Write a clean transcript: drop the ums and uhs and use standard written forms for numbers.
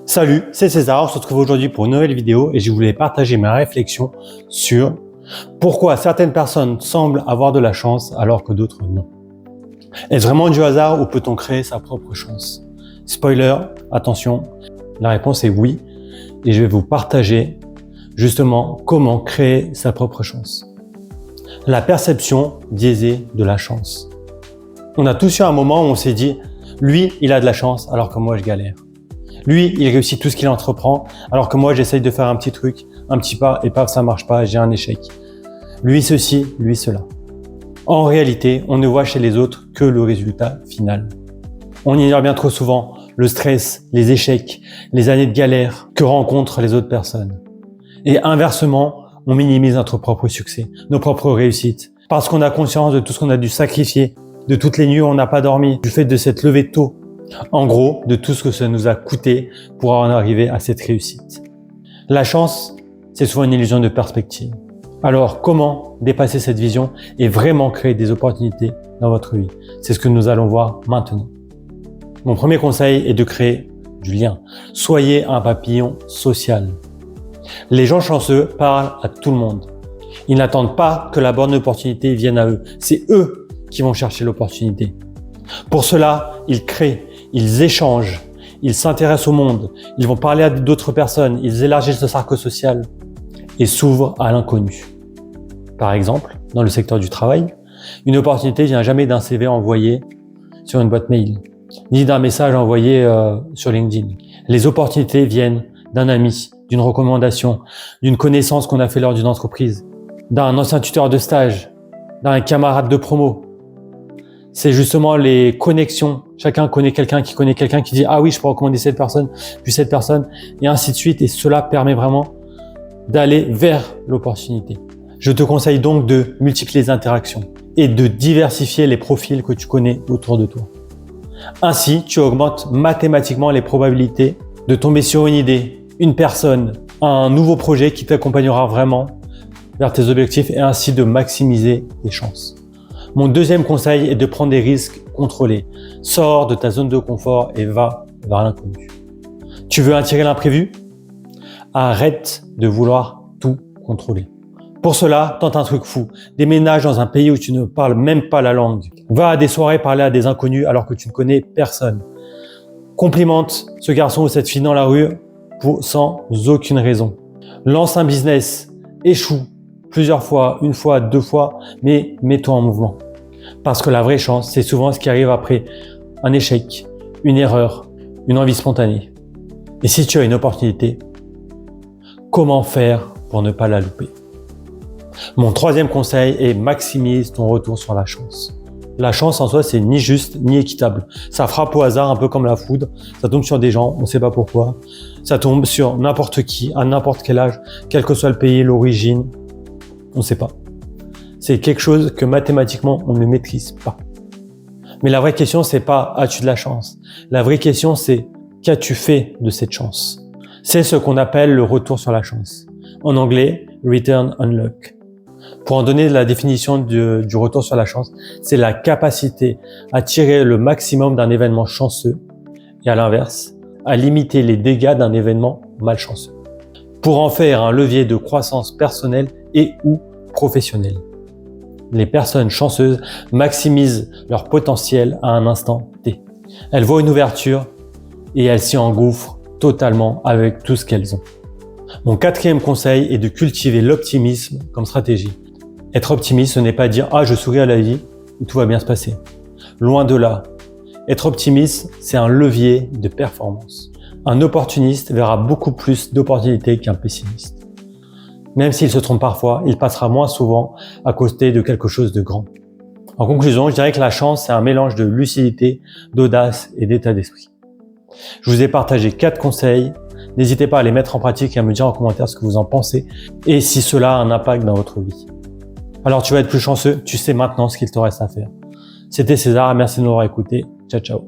Salut, c'est César, on se retrouve aujourd'hui pour une nouvelle vidéo et je voulais partager ma réflexion sur pourquoi certaines personnes semblent avoir de la chance alors que d'autres non. Est-ce vraiment du hasard ou peut-on créer sa propre chance? Spoiler, attention, la réponse est oui et je vais vous partager justement comment créer sa propre chance. La perception biaisée de la chance. On a tous eu un moment où on s'est dit « lui, il a de la chance alors que moi je galère ». Lui, il réussit tout ce qu'il entreprend, alors que moi, j'essaye de faire un petit truc, un petit pas, et paf, ça marche pas, j'ai un échec. Lui ceci, lui cela. En réalité, on ne voit chez les autres que le résultat final. On ignore bien trop souvent le stress, les échecs, les années de galère que rencontrent les autres personnes. Et inversement, on minimise notre propre succès, nos propres réussites, parce qu'on a conscience de tout ce qu'on a dû sacrifier, de toutes les nuits où on n'a pas dormi, du fait de s'être levé tôt. En gros, de tout ce que ça nous a coûté pour en arriver à cette réussite. La chance, c'est souvent une illusion de perspective. Alors, comment dépasser cette vision et vraiment créer des opportunités dans votre vie? C'est ce que nous allons voir maintenant. Mon premier conseil est de créer du lien. Soyez un papillon social. Les gens chanceux parlent à tout le monde. Ils n'attendent pas que la bonne opportunité vienne à eux. C'est eux qui vont chercher l'opportunité. Pour cela, ils créent. Ils échangent, ils s'intéressent au monde, ils vont parler à d'autres personnes, ils élargissent le cercle social et s'ouvrent à l'inconnu. Par exemple, dans le secteur du travail, une opportunité vient jamais d'un CV envoyé sur une boîte mail, ni d'un message envoyé sur LinkedIn. Les opportunités viennent d'un ami, d'une recommandation, d'une connaissance qu'on a fait lors d'une entreprise, d'un ancien tuteur de stage, d'un camarade de promo. C'est justement les connexions. Chacun connaît quelqu'un qui dit « Ah oui, je peux recommander cette personne, puis cette personne, et ainsi de suite. » Et cela permet vraiment d'aller vers l'opportunité. Je te conseille donc de multiplier les interactions et de diversifier les profils que tu connais autour de toi. Ainsi, tu augmentes mathématiquement les probabilités de tomber sur une idée, une personne, un nouveau projet qui t'accompagnera vraiment vers tes objectifs et ainsi de maximiser tes chances. Mon deuxième conseil est de prendre des risques contrôlés. Sors de ta zone de confort et va vers l'inconnu. Tu veux attirer l'imprévu? Arrête de vouloir tout contrôler. Pour cela, tente un truc fou. Déménage dans un pays où tu ne parles même pas la langue. Va à des soirées parler à des inconnus alors que tu ne connais personne. Complimente ce garçon ou cette fille dans la rue sans aucune raison. Lance un business, échoue plusieurs fois, une fois, deux fois, mais mets-toi en mouvement. Parce que la vraie chance, c'est souvent ce qui arrive après un échec, une erreur, une envie spontanée. Et si tu as une opportunité, comment faire pour ne pas la louper? Mon troisième conseil est maximise ton retour sur la chance. La chance en soi, c'est ni juste ni équitable. Ça frappe au hasard, un peu comme la foudre. Ça tombe sur des gens, on ne sait pas pourquoi. Ça tombe sur n'importe qui, à n'importe quel âge, quel que soit le pays, l'origine. On ne sait pas. C'est quelque chose que mathématiquement, on ne maîtrise pas. Mais la vraie question, c'est pas « as-tu de la chance ?» La vraie question, c'est « qu'as-tu fait de cette chance ?» C'est ce qu'on appelle le retour sur la chance. En anglais, « return on luck ». Pour en donner la définition du retour sur la chance, c'est la capacité à tirer le maximum d'un événement chanceux et à l'inverse, à limiter les dégâts d'un événement malchanceux. Pour en faire un levier de croissance personnelle et ou professionnelle. Les personnes chanceuses maximisent leur potentiel à un instant T. Elles voient une ouverture et elles s'y engouffrent totalement avec tout ce qu'elles ont. Mon quatrième conseil est de cultiver l'optimisme comme stratégie. Être optimiste, ce n'est pas dire « Ah, je souris à la vie et tout va bien se passer ». Loin de là. Être optimiste, c'est un levier de performance. Un opportuniste verra beaucoup plus d'opportunités qu'un pessimiste. Même s'il se trompe parfois, il passera moins souvent à côté de quelque chose de grand. En conclusion, je dirais que la chance, c'est un mélange de lucidité, d'audace et d'état d'esprit. Je vous ai partagé 4 conseils. N'hésitez pas à les mettre en pratique et à me dire en commentaire ce que vous en pensez et si cela a un impact dans votre vie. Alors tu vas être plus chanceux, tu sais maintenant ce qu'il te reste à faire. C'était César, merci de m'avoir écouté. Ciao, ciao.